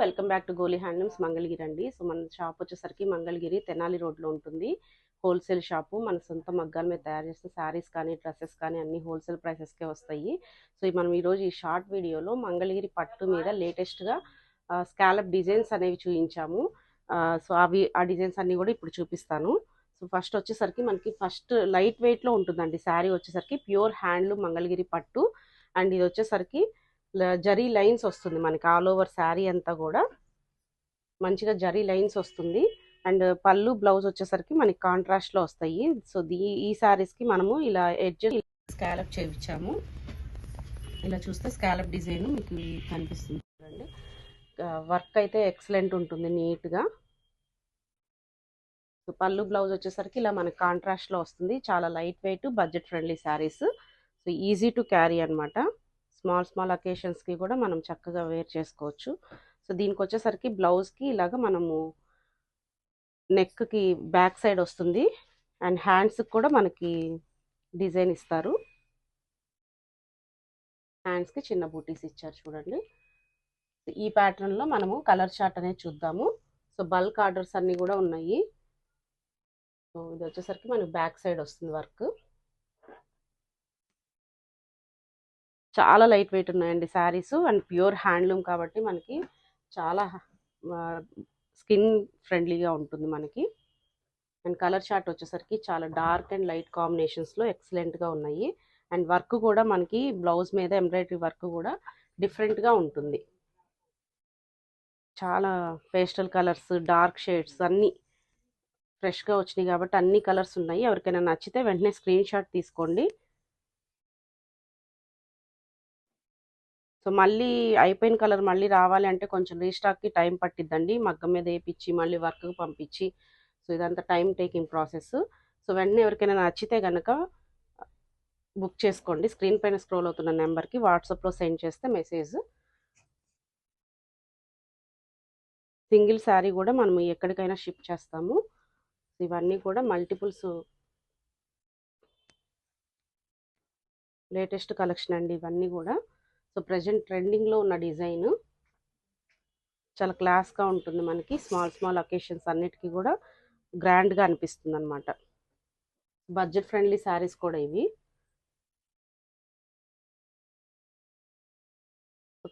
Welcome back to Goli handlooms Mangalagiri అండి. So మన shop వచ్చేసరికి మంగళగిరి తెనాలి రోడ్లో ఉంటుంది. Wholesale shop. మన సొంత మగ్గాల మీద తయారు చేస్తే శారీస్ కానీ డ్రెస్సెస్ కానీ అన్ని హోల్సేల్ ప్రైసెస్కే వస్తాయి. సో మనం ఈరోజు ఈ షార్ట్ వీడియోలో మంగళగిరి పట్టు మీద లేటెస్ట్గా స్కాలప్ డిజైన్స్ అనేవి చూపించాము. సో ఆ డిజైన్స్ అన్నీ కూడా ఇప్పుడు చూపిస్తాను. సో ఫస్ట్ వచ్చేసరికి మనకి ఫస్ట్ లైట్ వెయిట్లో ఉంటుందండి. శారీ వచ్చేసరికి ప్యూర్ హ్యాండ్లూమ్ మంగళగిరి పట్టు. అండ్ ఇది వచ్చేసరికి జరీ లైన్స్ వస్తుంది మనకి ఆల్ ఓవర్ శారీ అంతా కూడా మంచిగా జరీ లైన్స్ వస్తుంది. అండ్ పళ్ళు బ్లౌజ్ వచ్చేసరికి మనకి కాంట్రాస్ట్లో వస్తాయి. సో ఈ శారీస్కి మనము ఇలా ఎడ్జ్ స్కాలప్ చేయించాము. ఇలా చూస్తే స్కాలప్ డిజైన్ మీకు కనిపిస్తుంది చూడండి. వర్క్ అయితే ఎక్సలెంట్ ఉంటుంది నీట్గా. సో పళ్ళు బ్లౌజ్ వచ్చేసరికి ఇలా మనకి కాంట్రాస్ట్లో వస్తుంది. చాలా light weight budget friendly saris. So easy to carry అనమాట. స్మాల్ అకేషన్స్కి కూడా మనం చక్కగా వేర్ చేసుకోవచ్చు. సో దీనికి వచ్చేసరికి బ్లౌజ్కి ఇలాగ మనము నెక్కి బ్యాక్ సైడ్ వస్తుంది. అండ్ హ్యాండ్స్కి కూడా మనకి డిజైన్ ఇస్తారు. హ్యాండ్స్కి చిన్న బూటీస్ ఇచ్చారు చూడండి. ఈ ప్యాటర్న్లో మనము కలర్ చార్ట్ అనేది చూద్దాము. సో బల్క్ ఆర్డర్స్ అన్నీ కూడా ఉన్నాయి. సో ఇది వచ్చేసరికి మనకి బ్యాక్ సైడ్ వస్తుంది వర్క్. చాలా లైట్ వెయిట్ ఉన్నాయండి శారీస్. అండ్ ప్యూర్ హ్యాండ్లూమ్ కాబట్టి మనకి చాలా స్కిన్ ఫ్రెండ్లీగా ఉంటుంది మనకి. అండ్ కలర్ చార్ట్ వచ్చేసరికి చాలా డార్క్ అండ్ లైట్ కాంబినేషన్స్లో ఎక్సలెంట్గా ఉన్నాయి. అండ్ వర్క్ కూడా మనకి బ్లౌజ్ మీద ఎంబ్రాయిడరీ వర్క్ కూడా డిఫరెంట్గా ఉంటుంది. చాలా పేస్టల్ కలర్స్ డార్క్ షేడ్స్ అన్నీ ఫ్రెష్గా వచ్చినాయి కాబట్టి అన్ని కలర్స్ ఉన్నాయి. ఎవరికైనా నచ్చితే వెంటనే స్క్రీన్ షాట్ తీసుకోండి. సో మళ్ళీ అయిపోయిన కలర్ మళ్ళీ రావాలి అంటే కొంచెం రీస్టాక్కి టైం పట్టిద్దండి. మగ్గం మీద వేయించి మళ్ళీ వర్క్కి పంపించి సో ఇదంతా టైం టేకింగ్ ప్రాసెస్. సో వెంటనే ఎవరికైనా నచ్చితే కనుక బుక్ చేసుకోండి. స్క్రీన్ పైన స్క్రోల్ అవుతున్న నెంబర్కి వాట్సాప్లో సెండ్ చేస్తే మెసేజ్. సింగిల్ శారీ కూడా మనం ఎక్కడికైనా షిప్ చేస్తాము. ఇవన్నీ కూడా మల్టిపుల్స్ లేటెస్ట్ కలెక్షన్ అండి ఇవన్నీ కూడా. సో ప్రజెంట్ ట్రెండింగ్లో ఉన్న డిజైన్ చాలా క్లాస్గా ఉంటుంది మనకి. స్మాల్ అకేషన్స్ అన్నిటికీ కూడా గ్రాండ్గా అనిపిస్తుంది అనమాట. బడ్జెట్ ఫ్రెండ్లీ శారీస్ కూడా ఇవి.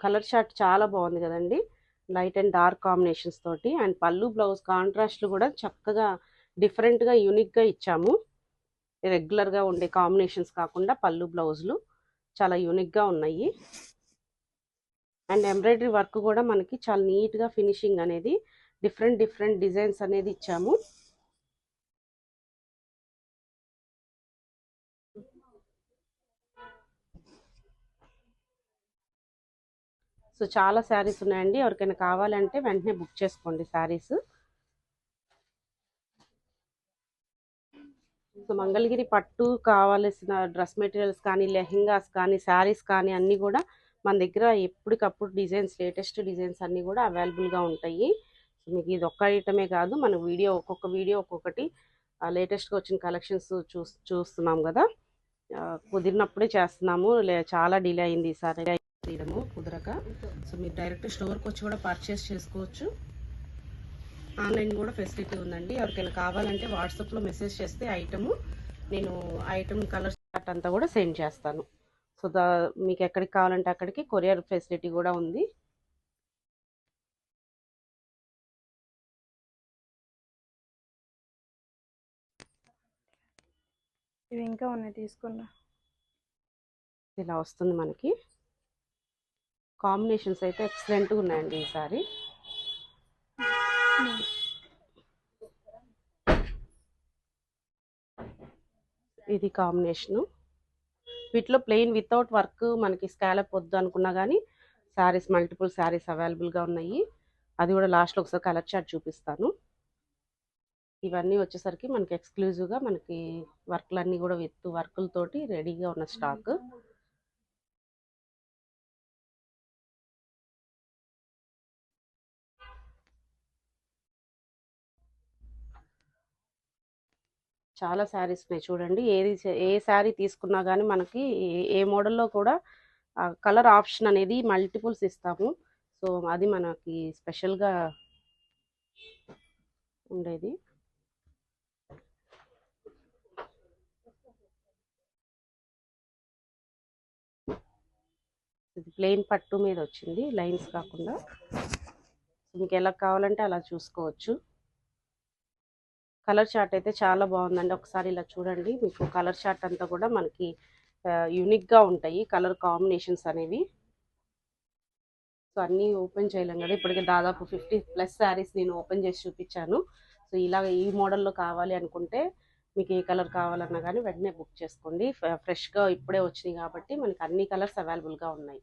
కలర్ చార్ట్ చాలా బాగుంది కదండి. లైట్ అండ్ డార్క్ కాంబినేషన్స్ తోటి. అండ్ పళ్ళు బ్లౌజ్ కాంట్రాస్ట్లు కూడా చక్కగా డిఫరెంట్గా యూనిక్గా ఇచ్చాము. రెగ్యులర్గా ఉండే కాంబినేషన్స్ కాకుండా పళ్ళు బ్లౌజులు చాలా యూనిక్గా ఉన్నాయి. అండ్ ఎంబ్రాయిడరీ వర్క్ కూడా మనకి చాలా నీట్గా ఫినిషింగ్ అనేది డిఫరెంట్ డిజైన్స్ అనేది ఇచ్చాము. సో చాలా శారీస్ ఉన్నాయండి. ఎవరికైనా కావాలంటే వెంటనే బుక్ చేసుకోండి శారీస్. సో మంగళగిరి పట్టు కావాల్సిన డ్రెస్ మెటీరియల్స్ కానీ లెహెంగాస్ కానీ శారీస్ కానీ అన్నీ కూడా మన దగ్గర ఎప్పటికప్పుడు డిజైన్స్ లేటెస్ట్ డిజైన్స్ అన్నీ కూడా అవైలబుల్గా ఉంటాయి. సో మీకు ఇది ఒక్క ఐటమే కాదు, మన ఒక్కొక్క వీడియో ఒక్కొక్కటి లేటెస్ట్గా వచ్చిన కలెక్షన్స్ చూస్తున్నాం కదా. కుదిరినప్పుడే చేస్తున్నాము. చాలా డిలే అయింది ఈసారి తీయడము కుదరక. సో మీరు డైరెక్ట్ స్టోర్కి వచ్చి కూడా పర్చేస్ చేసుకోవచ్చు. ఆన్లైన్ కూడా ఫెసిలిటీ ఉందండి. ఎవరికైనా కావాలంటే వాట్సాప్లో మెసేజ్ చేస్తే నేను ఐటమ్ కలర్ చార్ట్ అంతా కూడా సెండ్ చేస్తాను. సో మీకు ఎక్కడికి కావాలంటే అక్కడికి కొరియర్ ఫెసిలిటీ కూడా ఉంది. ఇవి ఇంకా ఉన్నాయి తీసుకున్నా. ఇలా వస్తుంది మనకి. కాంబినేషన్స్ అయితే ఎక్సలెంట్గా ఉన్నాయండి ఈసారి. ఇది కాంబినేషను. వీటిలో ప్లెయిన్ వితౌట్ వర్క్ మనకి స్కాలప్ వద్దు అనుకున్నా కానీ శారీస్ మల్టిపుల్ శారీస్ అవైలబుల్గా ఉన్నాయి. అది కూడా లాస్ట్లో ఒకసారి కలర్ చార్ట్ చూపిస్తాను. ఇవన్నీ వచ్చేసరికి మనకి ఎక్స్క్లూజివ్గా మనకి వర్క్లన్నీ కూడా విత్ వర్కులతోటి రెడీగా ఉన్న స్టాక్. చాలా శారీస్ ఉన్నాయి చూడండి. ఏ శారీ తీసుకున్నా కానీ మనకి ఏ మోడల్లో కూడా కలర్ ఆప్షన్ అనేది మల్టిపుల్స్ ఇస్తాము. సో అది మనకి స్పెషల్గా ఉండేది. ఇది ప్లెయిన్ పట్టు మీద వచ్చింది, లైన్స్ కాకుండా. మీకు ఎలా కావాలంటే అలా చూసుకోవచ్చు. కలర్ చార్ట్ అయితే చాలా బాగుందండి. ఒకసారి ఇలా చూడండి, మీకు కలర్ చార్ట్ అంతా కూడా మనకి యూనిక్గా ఉంటాయి కలర్ కాంబినేషన్స్ అనేవి. సో అన్నీ ఓపెన్ చేయలేం కదా, ఇప్పటికే దాదాపు 50+ శారీస్ నేను ఓపెన్ చేసి చూపించాను. సో ఇలా ఈ మోడల్లో కావాలి అనుకుంటే మీకు ఏ కలర్ కావాలన్నా కానీ వెంటనే బుక్ చేసుకోండి. ఫ్రెష్గా ఇప్పుడే వచ్చినాయి కాబట్టి మనకి అన్ని కలర్స్ అవైలబుల్గా ఉన్నాయి.